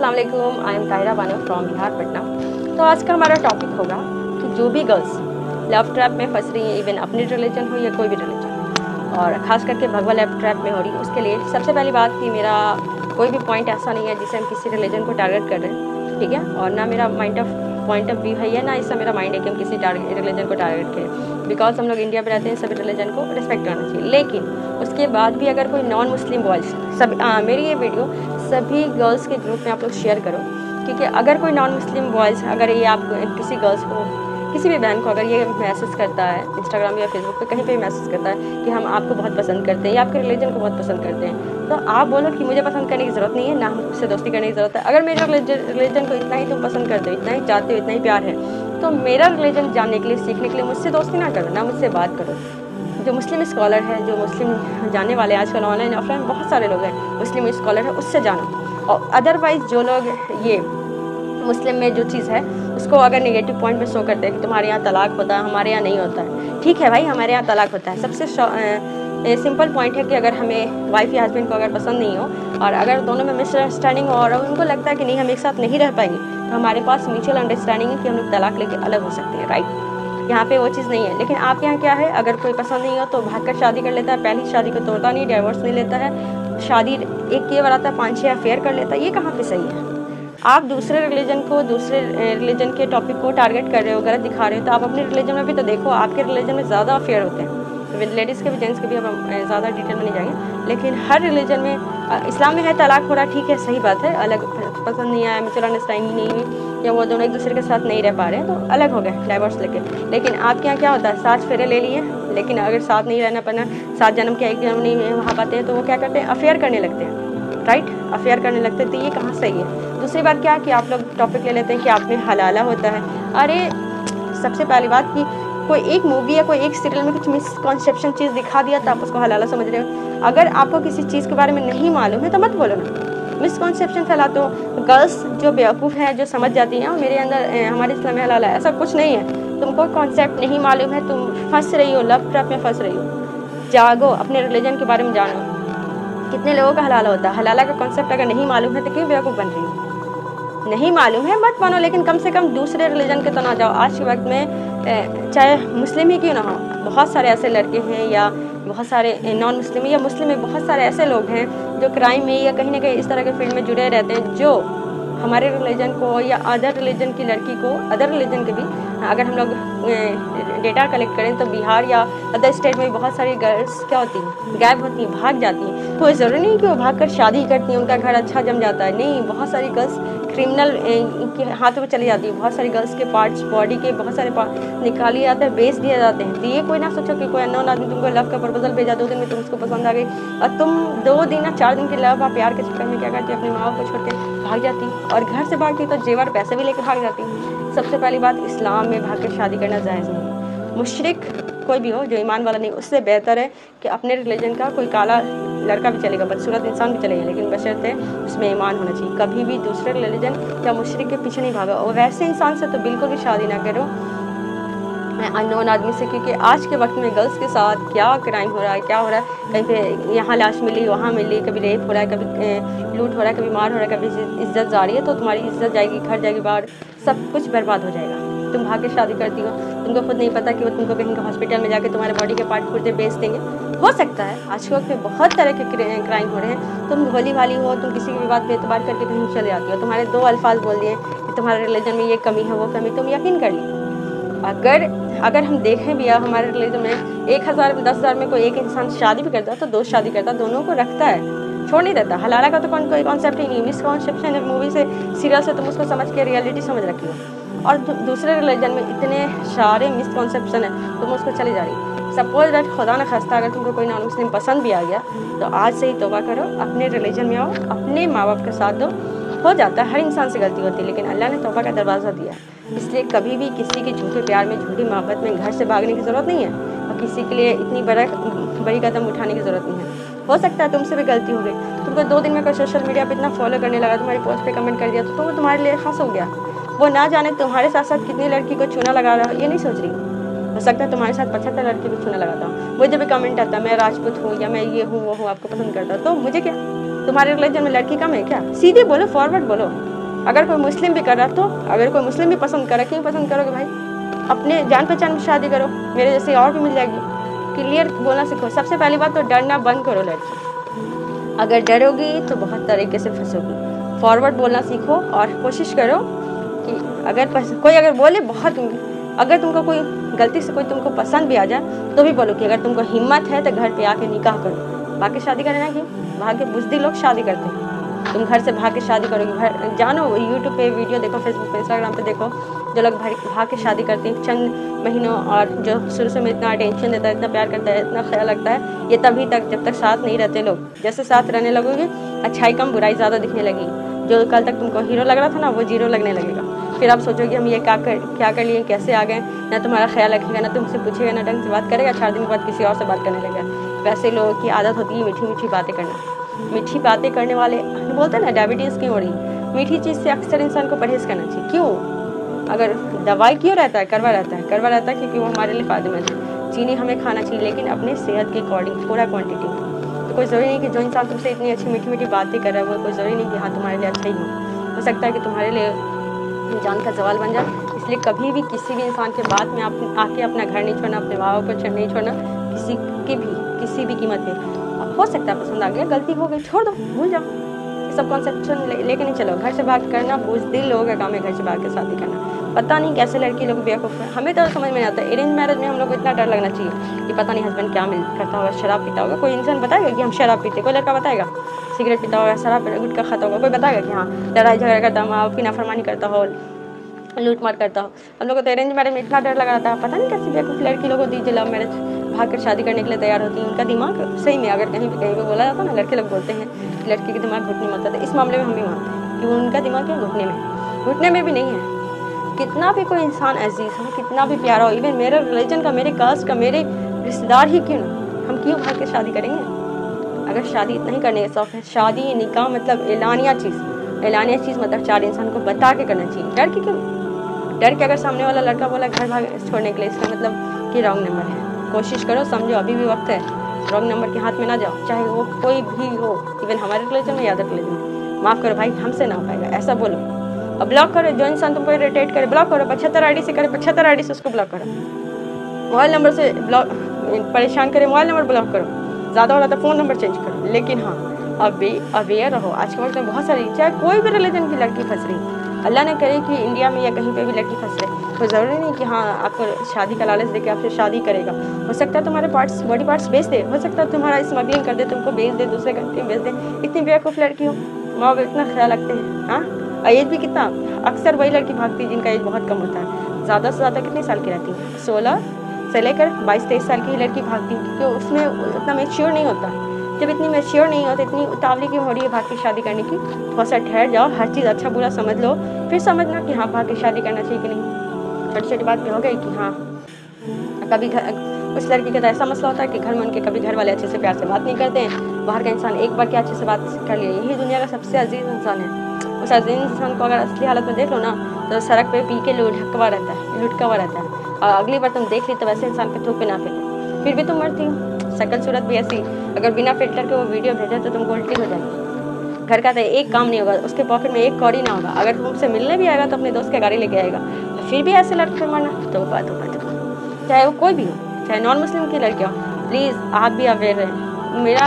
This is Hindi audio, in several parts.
अस्सलाम वालेकुम, I am Tahira Bano from Bihar Patna. तो आज का हमारा टॉपिक होगा कि जो भी गर्ल्स लव ट्रैप में फंस रही हैं, इवन अपनी रिलीजन हो या कोई भी रिलीजन, और ख़ास करके भगवा लव ट्रैप में हो रही है, उसके लिए सबसे पहली बात कि मेरा कोई भी पॉइंट ऐसा नहीं है जिसे हम किसी रिलीजन को टारगेट कर रहे हैं, ठीक है। और ना मेरा पॉइंट ऑफ व्यू है या ना इससे मेरा माइंड है कि हम किसी रिलीजन को टारगेट करें, बिकॉज हम लोग इंडिया में रहते हैं, सभी रिलीजन को रिस्पेक्ट करना चाहिए। लेकिन उसके बाद भी अगर कोई नॉन मुस्लिम बॉयज़ मेरी ये वीडियो सभी गर्ल्स के ग्रुप में आप लोग शेयर करो, क्योंकि अगर कोई नॉन मुस्लिम बॉयज़ अगर ये आप किसी गर्ल्स को, किसी भी बहन को अगर ये मैसेज करता है इंस्टाग्राम या फेसबुक पे कहीं पे भी मैसेज करता है कि हम आपको बहुत पसंद करते हैं या आपके रिलीजन को बहुत पसंद करते हैं, तो आप बोलो कि मुझे पसंद करने की ज़रूरत नहीं है, ना मुझसे दोस्ती करने की ज़रूरत है। अगर मेरे रिलीजन को इतना ही तुम पसंद करते हो, इतना ही चाहते हो, इतना ही प्यार है, तो मेरा रिलीजन जानने के लिए, सीखने के लिए मुझसे दोस्ती ना करो, ना मुझसे बात करो। जो मुस्लिम स्कॉलर है, जो मुस्लिम जानने वाले आजकल ऑनलाइन ऑफलाइन बहुत सारे लोग हैं, मुस्लिम स्कॉलर है, उससे जानो। और अदरवाइज़ जो लोग ये मुस्लिम में जो चीज़ है उसको अगर नेगेटिव पॉइंट में शो करते हैं कि तुम्हारे यहाँ तलाक होता है, हमारे यहाँ नहीं होता है, ठीक है भाई, हमारे यहाँ तलाक होता है। सबसे सिंपल पॉइंट है कि अगर हमें वाइफ या हस्बैंड को अगर पसंद नहीं हो और अगर दोनों में मिसअंडरस्टैंडिंग हो और उनको लगता है कि नहीं हम एक साथ नहीं रह पाएंगे, तो हमारे पास म्यूचुअल अंडरस्टैंडिंग है कि हम लोग तलाक लेके अलग हो सकते हैं, राइट। यहाँ पे वो चीज़ नहीं है। लेकिन आपके यहाँ क्या है, अगर कोई पसंद नहीं हो तो भागकर शादी कर लेता है, पहली शादी को तोड़ता नहीं, डाइवोर्स नहीं लेता है, शादी एक के बार आता है 5-6 अफेयर कर लेता है। ये कहाँ पे सही है? आप दूसरे रिलीजन को, दूसरे रिलीजन के टॉपिक को टारगेट कर रहे हो, गलत दिखा रहे हो, तो आप अपने रिलीजन में भी तो देखो। आपके रिलीजन में ज़्यादा अफेयर होते हैं, लेडीज़ के भी जेंट्स के भी, हम ज़्यादा डिटेल में नहीं जाएंगे। लेकिन हर रिलीजन में, इस्लाम में है तलाक हो रहा, ठीक है, सही बात है, अलग पसंद नहीं आया, म्यूचुअल अंडरस्टैंडिंग नहीं हुई या वो दोनों एक दूसरे के साथ नहीं रह पा रहे हैं तो अलग हो गए डाइवोर्स लेके। लेकिन आपके यहाँ क्या होता है, 7 फेरे ले लिए, लेकिन अगर साथ नहीं रहना पड़ना, 7 जन्म के 1 जन्म नहीं वहाँ पाते हैं, तो वो क्या करते हैं, अफेयर करने लगते हैं, राइट, अफेयर करने लगते हैं। तो ये कहाँ सही है? दूसरी बात क्या है कि आप लोग टॉपिक ले लेते हैं कि आप में हलाला होता है। अरे सबसे पहली बात कि कोई एक मूवी या कोई एक सीरियल में कुछ मिसकॉन्सेप्शन चीज़ दिखा दिया तो आप उसको हलाला समझ रहे हो। अगर आपको किसी चीज़ के बारे में नहीं मालूम है तो मत बोलो ना, मिसकॉन्सेप्शन फैलाते हो। गर्ल्स जो बेवकूफ़ हैं, जो समझ जाती हैं मेरे अंदर हमारे इस्लाम में हलाला है, ऐसा कुछ नहीं है। तुमको कॉन्सेप्ट नहीं मालूम है, तुम फंस रही हो, लव ट्रैप में फंस रही हो। जागो, अपने रिलीजन के बारे में जानो। कितने लोगों का हलाला होता है? हलाला का कॉन्सेप्ट अगर नहीं मालूम है तो क्यों बेवकूफ़ बन रही हो? नहीं मालूम है मत बनो, लेकिन कम से कम दूसरे रिलीजन के तो ना जाओ। आज के वक्त में चाहे मुस्लिम ही क्यों ना हो, बहुत सारे ऐसे लड़के हैं या बहुत सारे नॉन मुस्लिम या मुस्लिम में बहुत सारे ऐसे लोग हैं जो क्राइम में या कहीं ना कहीं इस तरह के फील्ड में जुड़े रहते हैं, जो हमारे रिलीजन को या अदर रिलीजन की लड़की को, अदर रिलीजन के भी अगर हम लोग डेटा कलेक्ट करें तो बिहार या अदर स्टेट में बहुत सारी गर्ल्स क्या होती हैं, गायब होती हैं, भाग जाती हैं। कोई ज़रूरी नहीं कि वो भाग कर शादी करती हैं, उनका घर अच्छा जम जाता है, नहीं, बहुत सारी गर्ल्स क्रिमिनल के हाथों में चली जाती है। बहुत सारी गर्ल्स के पार्ट्स, बॉडी के बहुत सारे पार्ट निकाले जाते हैं, बेच दिए जाते हैं। तो ये कोई ना सोचो कि कोई अननोन आदमी तुमको लव का प्रपोजल भेजा, 2 दिन में तुम उसको पसंद आ गई और तुम 2 दिन या 4 दिन के लव और प्यार के चक्कर में क्या करती, अपनी माँ को छोड़ के भाग जाती, और घर से भागती तो जेवर पैसे भी लेकर भाग जाती। सबसे पहली बात, इस्लाम में भाग कर शादी करना जायज़ नहीं है। मुशरिक कोई भी हो जो ईमान वाला नहीं, उससे बेहतर है कि अपने रिलीजन का कोई काला लड़का भी चलेगा, बदसूरत इंसान भी चलेगा, लेकिन बशर्ते उसमें ईमान होना चाहिए। कभी भी दूसरे रिलीजन या मुशरिक के पीछे नहीं भागा, और वैसे इंसान से तो बिल्कुल भी शादी ना करो, अननोन आदमी से, क्योंकि आज के वक्त में गर्ल्स के साथ क्या क्राइम हो रहा है, क्या हो रहा है, कहीं पे यहाँ लाश मिली, वहाँ मिली, कभी रेप हो रहा है, कभी लूट हो रहा है, कभी मार हो रहा है, कभी इज्जत जा रही है, तो तुम्हारी इज्जत जाएगी, घर जाएगी बाहर, सब कुछ बर्बाद हो जाएगा। तुम भाग के शादी करती हो, तुमको खुद नहीं पता कि वो तुमको कहीं का हॉस्पिटल में जाके तुम्हारे बॉडी के पार्ट पुर्जे बेच देंगे। हो सकता है आज के वक्त में बहुत तरह के क्राइम हो रहे हैं। तुम भोली भाली हो, तुम किसी की भी बात पे एतबार करके कहीं चले जाती हो, तुम्हारे 2 अल्फाज बोल दिए कि तुम्हारे रिलीजन में ये कमी है, वो कमी, तुम यकीन कर ली। अगर हम देखें भी हमारे रिलीजन में 1000 में 10,000 में कोई एक इंसान शादी भी करता है तो 2 शादी करता है, दोनों को रखता है, छोड़ नहीं देता। हलाला का तो कोई कॉन्सेप्ट ही नहीं। मिसकॉन्सेप्शन है, मूवी से, सीरियल से तुम उसको समझ के रियलिटी समझ रखी हो, और दूसरे रिलीजन में इतने सारे मिसकॉन्सेप्शन है, तुम उसको चली जा रही। सपोज दैट खुदा न खास्ता अगर तुमको कोई नॉन मुस्लिम पसंद भी आ गया तो आज से ही तौबा करो, अपने रिलीजन में आओ, अपने माँ बाप का साथ दो। हो जाता है, हर इंसान से गलती होती है, लेकिन अल्लाह ने तौबा का दरवाज़ा दिया, इसलिए कभी भी किसी के झूठे प्यार में, झूठी मोहब्बत में घर से भागने की ज़रूरत नहीं है, और किसी के लिए इतनी बड़ी कदम उठाने की ज़रूरत नहीं है। हो सकता है तुमसे भी गलती हो गई, तुमको 2 दिन में कोई सोशल मीडिया पे इतना फॉलो करने लगा, तुम्हारी पोस्ट पे कमेंट कर दिया, तो वो तुम्हारे लिए खास हो गया। वो ना जाने तुम्हारे साथ साथ कितनी लड़की को चूना लगा रहा है, ये नहीं सोच रही। हो सकता है तुम्हारे साथ 75 लड़की को चूना लगाता हूँ, मुझे भी कमेंट आता है मैं राजपूत हूँ या मैं ये हूँ वो हूँ, आपको पसंद करता हूँ, तो मुझे क्या, तुम्हारे रिलीजन में लड़की कम है क्या? सीधे बोलो, फॉरवर्ड बोलो, अगर कोई मुस्लिम भी कर रहा तो अगर कोई मुस्लिम भी पसंद कर रहा, क्यों पसंद करोगे भाई? अपने जान पहचान में शादी करो, मेरे जैसे और भी मिल जाएगी। क्लियर बोलना सीखो। सबसे पहली बात तो डरना बंद करो लड़की। अगर डरोगी तो बहुत तरीके से फंसोगी। फॉरवर्ड बोलना सीखो और कोशिश करो कि अगर कोई अगर बोले बहुत, अगर तुमको कोई गलती से कोई तुमको पसंद भी आ जाए तो भी बोलो कि अगर तुमको हिम्मत है तो घर पे आके निकाह करो। बाकी शादी करना कि भाग के बुजदिल लोग शादी करते हैं, तुम घर से भाग के शादी करोगी। घर जानो, यूट्यूब पे वीडियो देखो, फेसबुक पे, इंस्टाग्राम पे देखो, जो लोग भाग के शादी करते हैं चंद महीनों, और जो शुरू से में इतना अटेंशन देता है, इतना प्यार करता है, इतना ख्याल रखता है, ये तभी तक जब तक साथ नहीं रहते लोग। जैसे साथ रहने लगोगे अच्छाई कम बुराई ज़्यादा दिखने लगेगी। जो कल तक तुमको हीरो लग रहा था ना, वो जीरो लगने लगेगा। फिर आप सोचोगे हम ये क्या कर लिए, कैसे आ गए, ना तुम्हारा ख्याल रखेगा, ना तुमसे पूछेगा, ना ढंग से बात करेगा, 4 दिन के बाद किसी और से बात करने लगेगा। वैसे लोगों की आदत होती है मीठी मीठी बातें करना। मीठी बातें करने वाले बोलते हैं ना डायबिटीज़ क्यों हो रही है, मीठी चीज़ से अक्सर इंसान को परहेज़ करना चाहिए। क्यों? अगर दवाई क्यों रहता है, कड़वा रहता है क्योंकि वो हमारे लिए फ़ायदेमंद है। चीनी हमें खाना चाहिए लेकिन अपने सेहत के अकॉर्डिंग, पूरा क्वांटिटी में। तो कोई ज़रूरी नहीं कि जो इंसान तुमसे इतनी अच्छी मीठी मीठी बातें कर रहा है वो कोई ज़रूरी नहीं कि हाँ तुम्हारे लिए अच्छा ही हो सकता है कि तुम्हारे लिए जान का सवाल बन जाए। इसलिए कभी भी किसी भी इंसान के बात में आप आके अपना घर नहीं छोड़ना, अपने माँ बाप को नहीं छोड़ना, किसी भी कीमत पे। अब हो सकता है पसंद आ गया, गलती हो गई, छोड़ दो, भूल जाओ। ये सब कॉन्सेप्शन लेके नहीं चलो। घर से भाग करना बुज़दिल लोगों का काम है, घर से भाग के शादी करना। पता नहीं कैसे लड़की लोग बेवकूफ़ है, हमें तो समझ में नहीं आता। अरेंज मैरिज में हम लोग को इतना डर लगना चाहिए कि पता नहीं हस्बैंड क्या करता होगा, शराब पीता होगा। कोई इंसान बताएगा कि हम शराब पीते? कोई लड़का बताएगा? सिगरेट पीता होगा, शराब गुटखा खाता होगा? कोई बताएगा कि हाँ लड़ाई झगड़ा करता, माँ बाप की नाफरमानी करता हो, लूट मार करता हो? हम लोग को तो अरेंज मैरिज में इतना डर लगा रहता है। पता नहीं कैसी बेवकूफ़ लड़की लोगों को दीजिए लव मैरिज, भाग कर शादी करने के लिए तैयार होती है। उनका दिमाग सही में, अगर कहीं पे बोला जाता ना, लड़के लोग बोलते हैं लड़की के दिमाग घुटने में होता है, तो इस मामले में हम भी मानते हैं कि उनका दिमाग क्या घुटने में भी नहीं है। कितना भी कोई इंसान अजीज हो, कितना भी प्यारा हो, इवन मेरे रिलीजन का, मेरे कास्ट का, मेरे रिश्तेदार ही क्यों ना, हम क्यों भाग के शादी करेंगे? अगर शादी इतना ही करने का शौक है, शादी निकाह मतलब एलानिया चीज़ मतलब 4 इंसान को बता के करना चाहिए। डर के क्यों? डर के अगर सामने वाला लड़का बोला घर भाग छोड़ने के लिए, इसका मतलब कि रॉन्ग नंबर है। कोशिश करो, समझो अभी भी वक्त है, रॉन्ग नंबर के हाथ में ना जाओ, चाहे वो कोई भी हो, इवन हमारे रिलीजन में या अदर रिलीजन में। माफ़ करो भाई, हमसे ना हो पाएगा, ऐसा बोलो। अब ब्लॉक करो, जो इंसान तुमको इरिटेट करे ब्लॉक करो। 75 आईडी से करे, 75 आईडी से उसको ब्लॉक करो। मोबाइल नंबर से ब्लॉक परेशान करे, मोबाइल नंबर ब्लॉक करो। ज़्यादा हो रहा था फ़ोन नंबर चेंज करो। लेकिन हाँ, अभी अवेयर रहो। आज के वक्त में बहुत सारी, चाहे कोई भी रिलीजन की लड़की फंस रही, अल्लाह ने करे कि इंडिया में या कहीं पे भी लड़की फंस रही, तो ज़रूरी नहीं कि हाँ आपको शादी का लालच देके आपसे शादी करेगा। हो सकता है तुम्हारे पार्ट्स, बॉडी पार्ट्स बेच दे, हो सकता है तुम्हारा स्मगलिंग कर दे, तुमको बेच दे, दूसरे कंट्री में बेच दे। इतनी बेवकूफ़ लड़की हो, माँ बाप इतना ख्याल रखते हैं। हाँ, एज भी कितना, अक्सर वही लड़की भागती है जिनका एज बहुत कम होता है। ज़्यादा से ज़्यादा कितने साल की रहती है? 16 से लेकर 22-23 साल की ही लड़की भागती है, क्योंकि उसमें उतना मेच्योर नहीं होता। जब इतनी मेच्योर नहीं होती, इतनी उतावली क्यों हो रही है भाग की शादी करने की? थोड़ा सा ठहर जाओ, हर चीज़ अच्छा बुरा समझ लो, फिर समझना कि हाँ भाग की शादी करना चाहिए कि नहीं। छोटी छोटी बात भी हो गई कि हाँ कभी उस लड़की का तो ऐसा मसला होता है कि घर में उनके कभी घर वाले अच्छे से प्यार से बात नहीं करते हैं। बाहर का इंसान एक बार क्या अच्छे से बात कर लिए, यही दुनिया का सबसे अजीज इंसान है। उस अजीज इंसान को अगर असली हालत में देख लो ना, तो सड़क पे पी के लुटका हुआ रहता है, और अगली बार तुम देख ली तो वैसे इंसान के थूक पे ना फेंको, फिर भी तुम मरती हो। शक्ल सूरत भी ऐसी, अगर बिना फिल्टर के वो वीडियो भेजे तो तुमको उल्टी हो जाएगी। घर का तो एक काम नहीं होगा, उसके पॉकेट में एक कौड़ी ना होगा। अगर तुमसे मिलने भी आएगा तो अपने दोस्त की गाड़ी लेके आएगा, तो फिर भी ऐसे लड़के मारना तो बात चाहे वो कोई भी हो, चाहे नॉन मुस्लिम की लड़की हो। प्लीज़ आप भी अवेयर रहें। मेरा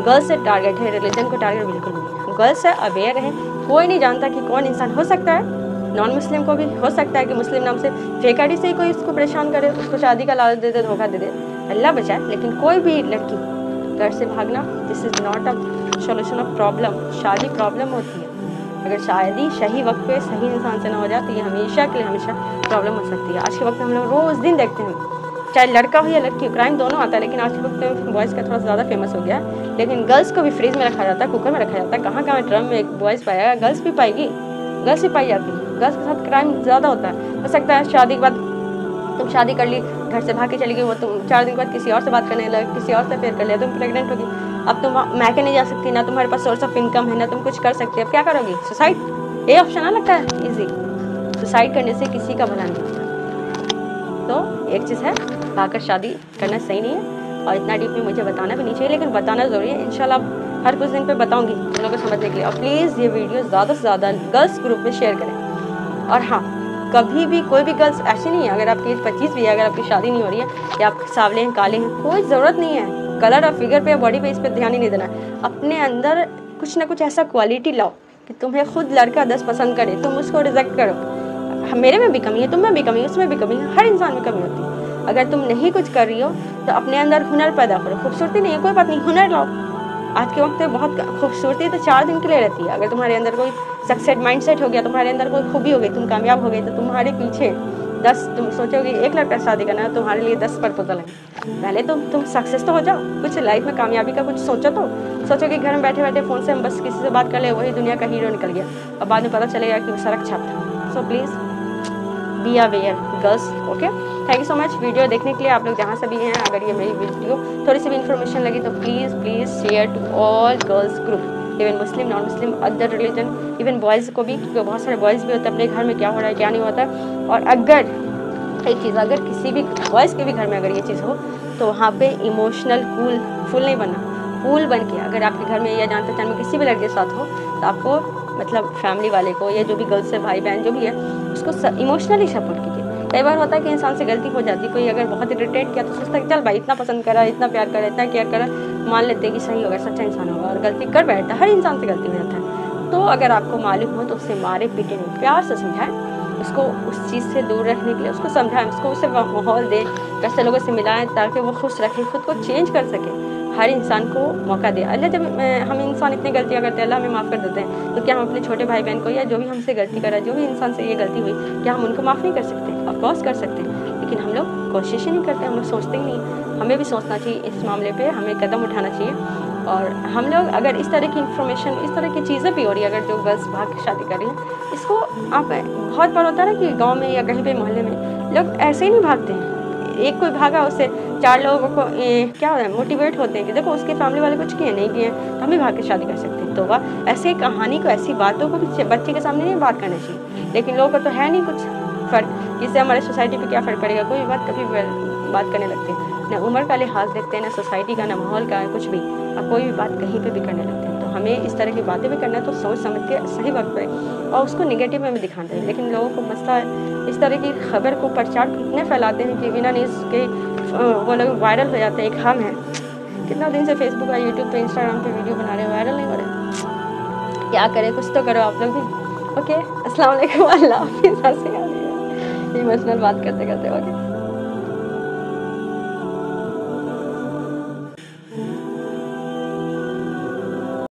गर्ल्स से टारगेट है, रिलीजन को टारगेट बिल्कुल नहीं। गर्ल्स से अवेयर रहें। कोई नहीं जानता कि कौन इंसान, हो सकता है नॉन मुस्लिम को भी हो सकता है कि मुस्लिम नाम से फेक आईडी से ही कोई उसको परेशान करे, उसको शादी का लालच दे दे, धोखा दे दे, अल्लाह बचाए। लेकिन कोई भी लड़की घर से भागना, this is not a solution of problem. शादी प्रॉब्लम होती है, अगर शादी सही वक्त पे सही इंसान से ना हो जाए तो ये हमेशा के लिए हमेशा प्रॉब्लम हो सकती है। आज के वक्त में हम लोग रोज़ दिन देखते हैं, चाहे लड़का हो या लड़की, क्राइम दोनों आता है। लेकिन आज के वक्त में बॉयज़ का थोड़ा ज़्यादा फेमस हो गया है, लेकिन गर्ल्स को भी फ्रीज में रखा जाता है, कुकर में रखा जाता है। कहाँ कहाँ ड्रम में बॉयज़ पाएगा, गर्ल्स भी पाएगी, गर्ल्स भी पाई जाती है। गर्ल्स के साथ क्राइम ज़्यादा होता है। हो सकता है शादी के बाद तुम शादी कर ली, घर से भाग के चली गई, वो तुम 4 दिन के बाद किसी और से बात करने लगे, किसी और से अफेयर कर लिया, तुम प्रेग्नेंट होगी। अब तुम मैके नहीं जा सकती, ना तुम्हारे पास सोर्स ऑफ इनकम है, ना तुम कुछ कर सकती। अब क्या करोगी? सुसाइड। ये ऑप्शन ना लगता है इजी। सुसाइड करने से किसी का भला नहीं होता। तो एक चीज़ है, भागकर शादी करना सही नहीं है, और इतना डीप में मुझे बताना भी नहीं चाहिए, लेकिन बताना ज़रूरी है। इंशाल्लाह हर कुछ दिन पे बताऊंगी तुम लोगों को समझने के लिए। और प्लीज़ ये वीडियो ज़्यादा से ज़्यादा गर्ल्स ग्रुप में शेयर करें। और हाँ, कभी भी कोई भी गर्ल्स ऐसी नहीं है, अगर आपकी एज 25 भी है, अगर आपकी शादी नहीं हो रही है या आप सांवले हैं, काले हैं, कोई ज़रूरत नहीं है कलर और फिगर पे या बॉडी पे इस पर ध्यान ही नहीं देना। अपने अंदर कुछ ना कुछ ऐसा क्वालिटी लाओ कि तुम्हें खुद लड़का 10 पसंद करे, तुम उसको रिजेक्ट करो। मेरे में भी कमी है, तुम में भी कमी है, उसमें भी कमी है, हर इंसान में कमी होती है। अगर तुम नहीं कुछ कर रही हो तो अपने अंदर हुनर पैदा करो। खूबसूरती नहीं है कोई बात नहीं, हुनर लाओ। आज के वक्त में बहुत खूबसूरती तो 4 दिन के लिए रहती है। अगर तुम्हारे अंदर कोई सक्सेस माइंडसेट हो गया, तुम्हारे अंदर कोई खूबी हो गई, तुम कामयाब हो गए, तो तुम्हारे पीछे 10, तुम सोचोगे 1 लड़का शादी करना है, तुम्हारे लिए 10 प्रपोजल है। पहले तो तुम सक्सेस तो हो जाओ, कुछ लाइफ में कामयाबी का कुछ सोचो। तो सोचो कि घर में बैठे बैठे फ़ोन से हम बस किसी से बात कर ले, वही दुनिया का हीरो निकल गया, और बाद में पता चलेगा कि वो सड़क छाप था। So please be aware girls, okay. Thank you so much video देखने के लिए। आप लोग जहाँ से भी हैं, अगर ये मेरी वीडियो थोड़ी सी भी इन्फॉर्मेशन लगी तो please share to all girls group, even Muslim, non Muslim, other religion, even boys को भी, क्योंकि बहुत सारे बॉयज़ भी होते हैं अपने घर में क्या हो रहा है क्या नहीं होता। और अगर एक चीज़, अगर किसी भी बॉयज़ के भी घर में अगर ये चीज़ हो तो वहाँ पे इमोशनल फूल नहीं बनना, कूल बन के, अगर आपके घर में या जान पहचान में किसी भी लड़के के साथ हो तो आपको मतलब फैमिली वाले को या जो भी गर्ल्स है, भाई बहन जो भी है, उसको इमोशनली सपोर्ट कीजिए। कई बार होता है कि इंसान से गलती हो जाती है, कोई अगर बहुत इरिटेट किया तो सोचता है कि चल भाई इतना पसंद करा, इतना प्यार करा, इतना केयर करा, मान लेते हैं कि सही होगा, सच्चा इंसान होगा, और गलती कर बैठता है। हर इंसान से गलती हो जाता है। तो अगर आपको मालूम हो तो उससे मारे पीटे नहीं, प्यार से समझाएं उसको, उस चीज़ से दूर रखने के लिए उसको समझाएं, उसको उसे माहौल दें, वैसे लोगों से मिलाएं ताकि वो खुश रखे, खुद को चेंज कर सके। हर इंसान को मौका दे। अल्लाह, जब हम इंसान इतनी गलतियाँ करते हैं, अल्लाह हमें माफ़ कर देते हैं, तो क्या हम अपने छोटे भाई बहन को या जो भी हमसे गलती करा, जो भी इंसान से ये गलती हुई, क्या हम उनको माफ़ नहीं कर सकते? ऑफकोर्स कर सकते हैं, लेकिन हम लोग कोशिश ही नहीं करते, हम लोग सोचते ही नहीं। हमें भी सोचना चाहिए इस मामले पे, हमें कदम उठाना चाहिए। और हम लोग अगर इस तरह की इन्फॉर्मेशन, इस तरह की चीज़ें भी हो रही है, अगर जो गर्ल्स भाग के शादी कर रही हैं, इसको आप, बहुत बार होता है ना कि गाँव में या कहीं पे मोहल्ले में लोग ऐसे ही नहीं भागते हैं। एक कोई भागा, उससे 4 लोगों को क्या होता है, मोटिवेट होते हैं कि देखो उसकी फैमिली वाले कुछ किए नहीं किए, तो हम भी भाग के शादी कर सकते हैं। तो वाह, ऐसे कहानी को, ऐसी बातों को भी बच्चे के सामने नहीं बात करना चाहिए। लेकिन लोगों को तो है नहीं कुछ फ़र्क, इससे हमारे सोसाइटी पे क्या फ़र्क पड़ेगा। कोई भी बात कभी बात करने लगते हैं, ना उम्र का लिहाज देखते हैं, ना सोसाइटी का, ना माहौल का, कुछ भी, और कोई भी बात कहीं पे भी करने लगते हैं। तो हमें इस तरह की बातें भी करना है तो सोच समझ के सही वक्त पे, और उसको नेगेटिव में भी दिखाना चाहिए। लेकिन लोगों को मसला है, इस तरह की खबर को प्रचार इतने फैलाते हैं कि बिना न्यूज़ के वो लोग वायरल हो जाते हैं। एक हम हैं, कितना दिन से फेसबुक और यूट्यूब पे, इंस्टाग्राम पे वीडियो बना रहे हैं, वायरल नहीं हो रहे। क्या करें, कुछ तो करो आप लोग भी। ओके, अस्सलाम वालेकुम, अल्लाह हाफ़िज़। इमोशनल बात करते करते, ओके।